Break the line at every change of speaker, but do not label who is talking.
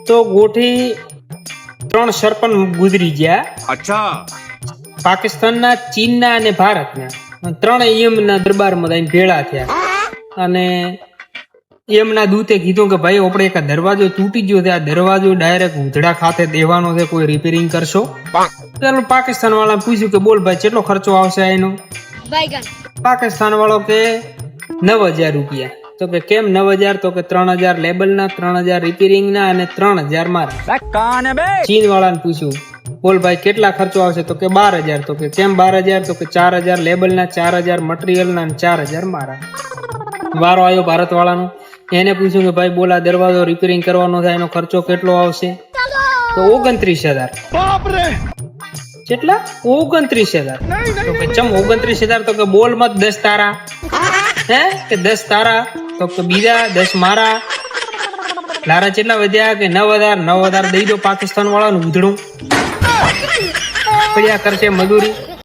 તો ગોઠી 3 સરપંચ ગુજરી ગયા.
अच्छा
પાકિસ્તાનના, ચીનના અને ભારતના. 3 એમના દરબારમાં જઈને ભેળા થયા અને એમના દૂતે કીધું કે ભાઈ આપણે એક દરવાજો તૂટી ગયો છે, આ દરવાજો ડાયરેક્ટ ઉધડા ખાતે દેવાનો છે, કોઈ રિપેરિંગ કરશો? ચાલો પાકિસ્તાન વાળા પૂછ્યું કે બોલ ભાઈ કેટલો ખર્ચો આવશે એનો? પાકિસ્તાન વાળો કે 9,000 રૂપિયા. તો કે કેમ 9,000? તો કે 3,000 લેબલના, 3,000 રિપેરિંગના અને 3,000 મારા. ચીન વાળાને પૂછ્યું બોલ ભાઈ કેટલા ખર્ચો આવશે? તો કે 12,000. તો કે કેમ 12,000? તો કે 4,000 લેબલના, 4,000 મટીરિયલના અને 4,000 મારા. વારો આવ્યો ભારત વાળાનો. એને પૂછ્યું કે ભાઈ બોલ આ દરવાજો રિપેરિંગ કરવાનો થાય એનો ખર્ચો કેટલો આવશે? તો 29,000. કેટલા? 29,000. તો કે ચમ 29,000? તો કે બોલ મત 10 તારા. હે કે 10 તારા? તો કે બીજા 10 મારા. લારા કેટલા વધ્યા? કે 9,000. 9,000 દઈ દો પાકિસ્તાન વાળાનું ઉધડું પડ્યા કરશે મજૂરી.